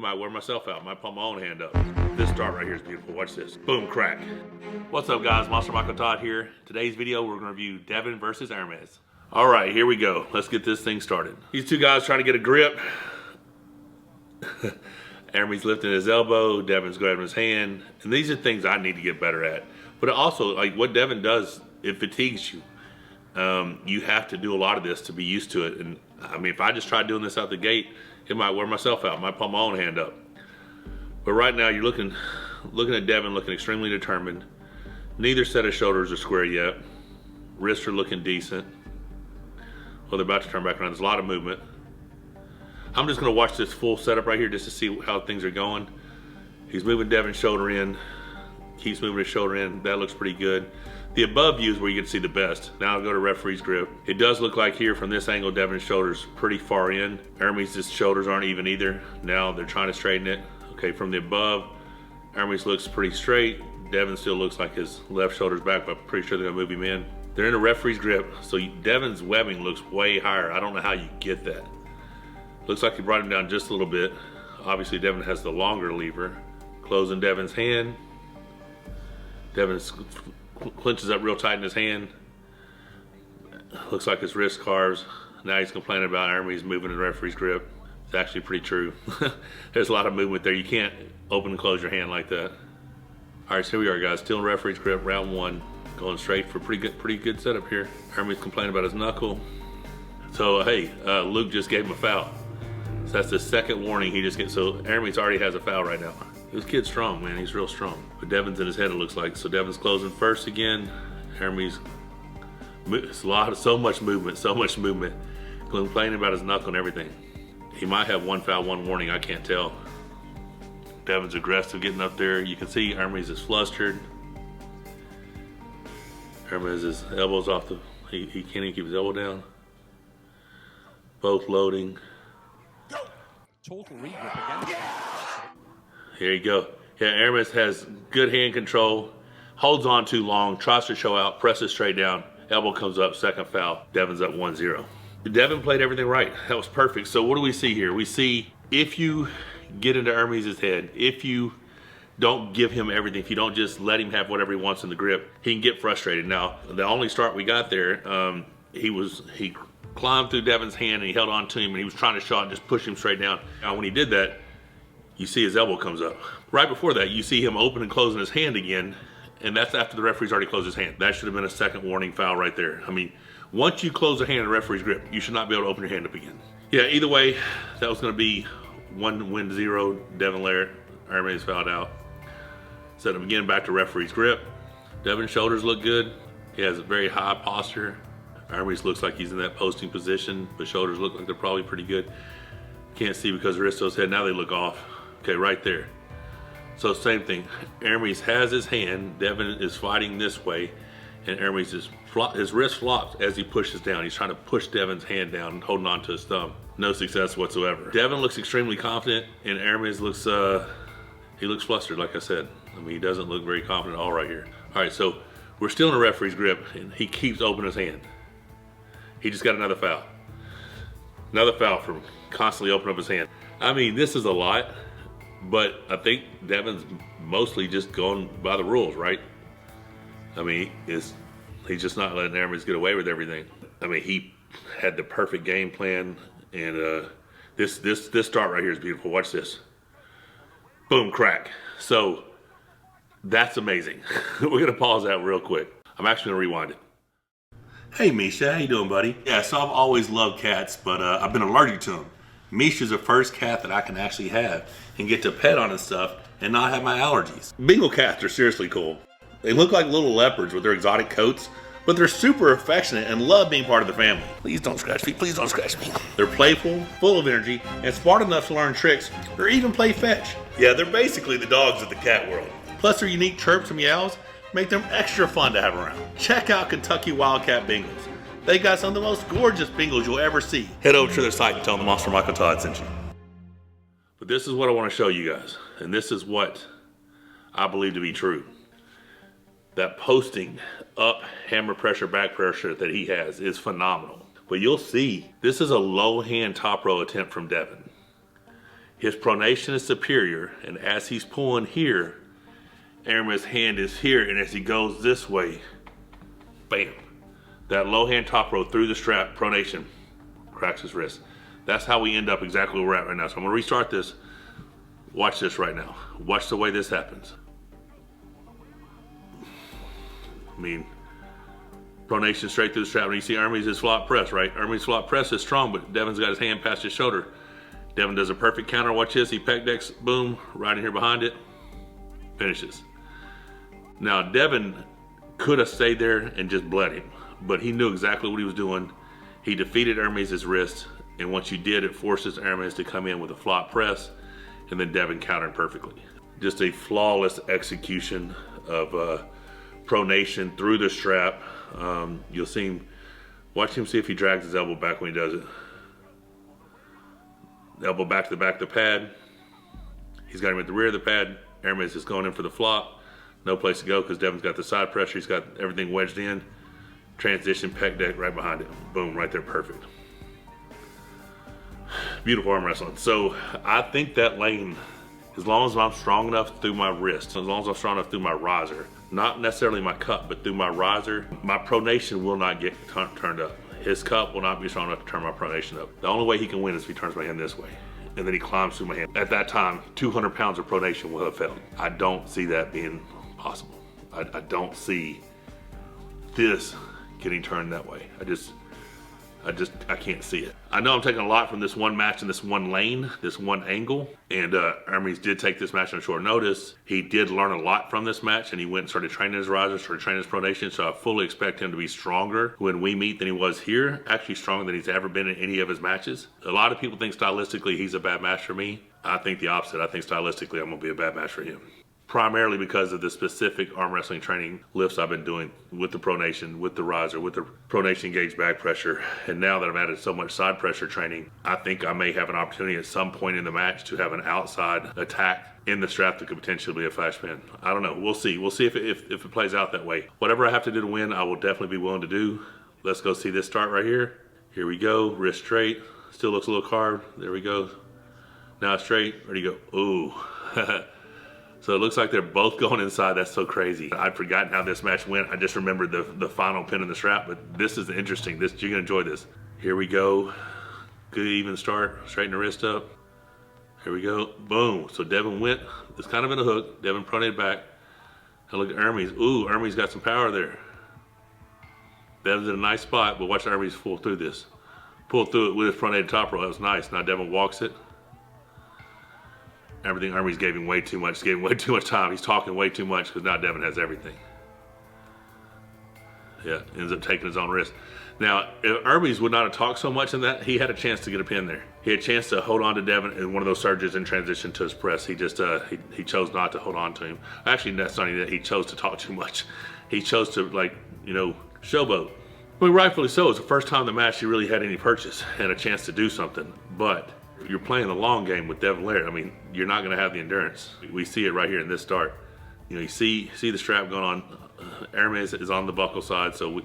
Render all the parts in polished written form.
might wear myself out. Might put my own hand up. This start right here is beautiful. Watch this. Boom, crack. What's up, guys? Monster Michael Todd here. Today's video, we're going to review Devon versus Ermes. All right, here we go. Let's get this thing started. These two guys trying to get a grip. Ermes lifting his elbow. Devon's grabbing his hand. And these are things I need to get better at. But also, like what Devon does, it fatigues you. You have to do a lot of this to be used to it. And I mean, if I just tried doing this out the gate, it might wear myself out. Might put my own hand up. But right now, you're looking at Devon looking extremely determined. Neither set of shoulders are square yet. Wrists are looking decent. Well, they're about to turn back around. There's a lot of movement. I'm just going to watch this full setup right here just to see how things are going. He's moving Devon's shoulder in. Keeps moving his shoulder in. That looks pretty good. The above view is where you can see the best. Now I'll go to referee's grip. It does look like here from this angle, Devon's shoulders pretty far in. Ermes' shoulders aren't even either. Now they're trying to straighten it. Okay, from the above, Ermes looks pretty straight. Devon still looks like his left shoulder's back, but I'm pretty sure they're gonna move him in. They're in a referee's grip, so Devon's webbing looks way higher. I don't know how you get that. Looks like he brought him down just a little bit. Obviously, Devon has the longer lever. Closing Devon's hand. Devon clenches up real tight in his hand. Looks like his wrist carves. Now he's complaining about Ermes moving in the referee's grip. It's actually pretty true. There's a lot of movement there. You can't open and close your hand like that. All right, so here we are, guys. Still in referee's grip, round one. Going straight for pretty good setup here. Hermes complaining about his knuckle. So hey, Luke just gave him a foul. So that's the second warning he just gets. So Hermes already has a foul right now. This kid's strong, man. He's real strong. But Devon's in his head, it looks like. So Devon's closing first again. Hermes, so much movement, complaining about his knuckle and everything. He might have one foul, one warning. I can't tell. Devon's aggressive getting up there. You can see Hermes is flustered. Hermes' elbows off the, he can't even keep his elbow down. Both loading. Total regrip again. Here you go. Yeah, Ermes has good hand control, holds on too long, tries to show out, presses straight down, elbow comes up, second foul. Devon's up 1-0. Devon played everything right. That was perfect. So what do we see here? We see if you get into Ermes' head, if you don't give him everything, if you don't just let him have whatever he wants in the grip, he can get frustrated. Now, the only start we got there, he climbed through Devon's hand and he held on to him and he was trying to show out and just push him straight down. Now, when he did that, you see his elbow comes up. Right before that, you see him open and closing his hand again, and that's after the referee's already closed his hand. That should have been a second warning foul right there. I mean, once you close a hand in a referee's grip, you should not be able to open your hand up again. Yeah, either way, that was gonna be 1-0, Devon Larratt. Ermes fouled out. Set him again back to referee's grip. Devon's shoulders look good. He has a very high posture. Ermes looks like he's in that posting position. The shoulders look like they're probably pretty good. Can't see because Aristo's head, now they look off. Okay, right there. So same thing. Ermes has his hand. Devon is fighting this way, and Ermes his wrist flops as he pushes down. He's trying to push Devon's hand down, holding on to his thumb. No success whatsoever. Devon looks extremely confident, and Ermes looks he looks flustered, like I said. I mean, he doesn't look very confident at all right here. All right, so we're still in a referee's grip, and he keeps opening his hand. He just got another foul. Another foul from constantly opening up his hand. I mean, this is a lot. But I think Devon's mostly just going by the rules, right? I mean, he's just not letting Ermes get away with everything. I mean, he had the perfect game plan, and this start right here is beautiful. Watch this. Boom, crack. So that's amazing. We're gonna pause that real quick. I'm actually gonna rewind it. Hey Misha, how you doing, buddy? Yeah, so I've always loved cats, but I've been allergic to them. Misha's the first cat that I can actually have and get to pet on and stuff and not have my allergies. Bengal cats are seriously cool. They look like little leopards with their exotic coats, but they're super affectionate and love being part of the family. Please don't scratch me, please don't scratch me. They're playful, full of energy, and smart enough to learn tricks or even play fetch. Yeah, they're basically the dogs of the cat world. Plus their unique chirps and meows make them extra fun to have around. Check out Kentucky Wildcat Bengals. They got some of the most gorgeous Bengals you'll ever see. Head over to their site and tell them Monster Michael Todd sent you. But this is what I want to show you guys. And this is what I believe to be true. That posting up hammer pressure, back pressure that he has is phenomenal. But you'll see, this is a low hand top row attempt from Devon. His pronation is superior, and as he's pulling here, Ermes' hand is here, and as he goes this way, bam. That low hand top row through the strap, pronation, cracks his wrist. That's how we end up exactly where we're at right now. So I'm gonna restart this. Watch this right now. Watch the way this happens. I mean, pronation straight through the strap. And you see Ermes' flop press, right? Ermes' flop press is strong, but Devon's got his hand past his shoulder. Devon does a perfect counter. Watch this. He pec decks, boom, right in here behind it. Finishes. Now, Devon could have stayed there and just bled him, but he knew exactly what he was doing. He defeated Ermes' wrist, and once you did, it forces Ermes to come in with a flop press, and then Devon countered perfectly. Just a flawless execution of pronation through the strap. You'll see him, watch him see if he drags his elbow back when he does it. Elbow back to the back of the pad. He's got him at the rear of the pad. Ermes is going in for the flop. No place to go because Devon's got the side pressure. He's got everything wedged in. Transition pec deck right behind it. Boom, right there, perfect. Beautiful arm wrestling. So I think that lane, as long as I'm strong enough through my wrist, as long as I'm strong enough through my riser, not necessarily my cup, but through my riser, my pronation will not get turned up. His cup will not be strong enough to turn my pronation up. The only way he can win is if he turns my hand this way. And then he climbs through my hand. At that time, 200 pounds of pronation will have failed. I don't see that being possible. I don't see this getting turned that way. I can't see it. I know I'm taking a lot from this one match and this one lane, this one angle, and Ermes did take this match on short notice. He did learn a lot from this match, and he went and started training his riser, started training his pronation, so I fully expect him to be stronger when we meet than he was here, actually stronger than he's ever been in any of his matches. A lot of people think stylistically he's a bad match for me. I think the opposite. I think stylistically I'm gonna be a bad match for him. Primarily because of the specific arm wrestling training lifts I've been doing with the pronation, with the riser, with the pronation engaged back pressure. And now that I've added so much side pressure training, I think I may have an opportunity at some point in the match to have an outside attack in the strap that could potentially be a flash pin. I don't know. We'll see. We'll see if it plays out that way. Whatever I have to do to win, I will definitely be willing to do. Let's go see this start right here. Here we go. Wrist straight. Still looks a little carved. There we go. Now straight. Ready to go. Ooh. So it looks like they're both going inside. That's so crazy. I'd forgotten how this match went. I just remembered the final pin in the strap, but this is interesting. You're gonna enjoy this. Here we go. Good even start. Straighten the wrist up. Here we go. Boom. So Devon went. It's kind of in a hook. Devon pronated back. And look at Ermes. Ooh, Ermes got some power there. Devon's in a nice spot, but watch Ermes pull through this. Pull through it with his pronated top row. That was nice. Now Devon walks it. Everything Ermes gave him way too much. Gave him way too much time. He's talking way too much because now Devon has everything. Yeah, ends up taking his own wrist. Now, if Ermes would not have talked so much in that, he had a chance to get a pin there. He had a chance to hold on to Devon in one of those surges in transition to his press. He just he chose not to hold on to him. Actually, that's not even that. He chose to talk too much. He chose to, like, showboat. I mean, rightfully so. It's the first time in the match he really had any purchase and a chance to do something. But you're playing the long game with Devon Larratt. I mean, you're not going to have the endurance. We see it right here in this start. You see the strap going on. Ermes is on the buckle side, so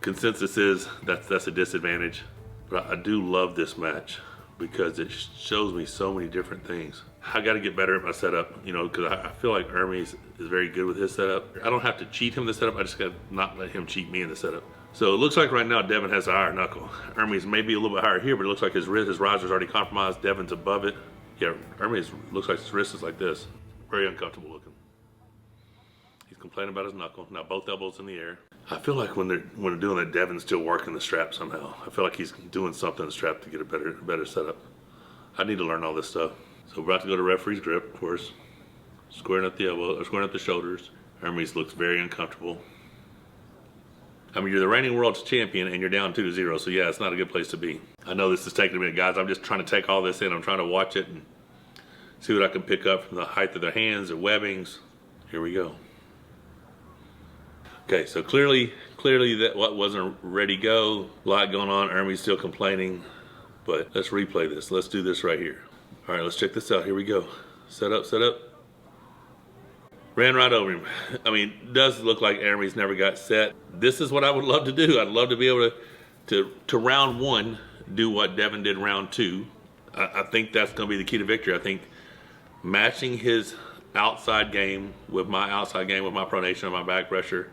consensus is that's a disadvantage. But I do love this match because it shows me so many different things. I got to get better at my setup, because I feel like Ermes is very good with his setup. I don't have to cheat him in the setup. I just got to not let him cheat me in the setup. So it looks like right now Devon has a higher knuckle. Ermes may be a little bit higher here, but it looks like his riser's already compromised. Devon's above it. Yeah, Ermes looks like his wrist is like this. Very uncomfortable looking. He's complaining about his knuckle. Now both elbows in the air. I feel like when they're doing that, Devon's still working the strap somehow. I feel like he's doing something in the strap to get a better setup. I need to learn all this stuff. So we're about to go to referee's grip, of course. Squaring up the elbow, or squaring up the shoulders. Ermes looks very uncomfortable. I mean, you're the reigning world champion and you're down 2-0, so yeah, it's not a good place to be. I know this is taking a minute, guys. I'm just trying to take all this in. I'm trying to watch it and see what I can pick up from the height of their hands, their webbings. Here we go. Okay, so clearly that what wasn't ready to go. A lot going on. Ermes still complaining, but let's replay this. Let's do this right here. All right, let's check this out. Here we go. Set up. Ran right over him. I mean, does look like Ermes never got set. This is what I would love to do. I'd love to be able to round one, do what Devon did round two. I think that's going to be the key to victory. I think matching his outside game with my outside game, with my pronation and my back pressure,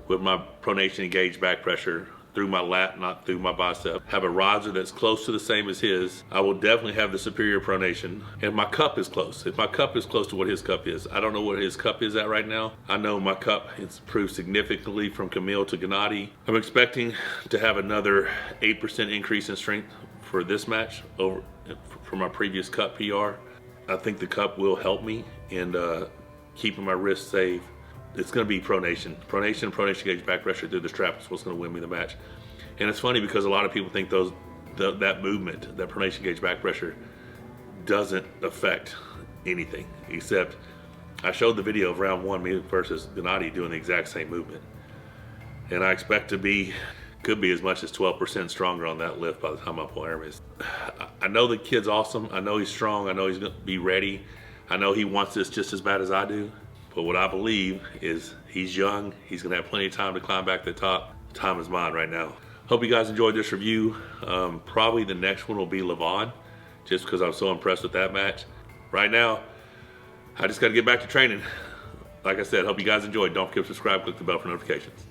with my pronation engaged back pressure through my lat, not through my bicep, have a riser that's close to the same as his, I will definitely have the superior pronation. And my cup is close. If my cup is close to what his cup is, I don't know what his cup is at right now. I know my cup has improved significantly from Camille to Gennady. I'm expecting to have another 8% increase in strength for this match over from my previous cup PR. I think the cup will help me in keeping my wrist safe. It's going to be pronation. Pronation gauge back pressure through the strap is what's going to win me the match. And it's funny because a lot of people think that movement, that pronation gauge back pressure, doesn't affect anything. Except I showed the video of round 1, me versus Gennady doing the exact same movement. And I expect to could be as much as 12% stronger on that lift by the time I pull Ermes. I know the kid's awesome. I know he's strong. I know he's going to be ready. I know he wants this just as bad as I do. But what I believe is he's young. He's going to have plenty of time to climb back to the top. Time is mine right now. Hope you guys enjoyed this review. Probably the next one will be Levan, just because I'm so impressed with that match. Right now, I just got to get back to training. Like I said, hope you guys enjoyed. Don't forget to subscribe, click the bell for notifications.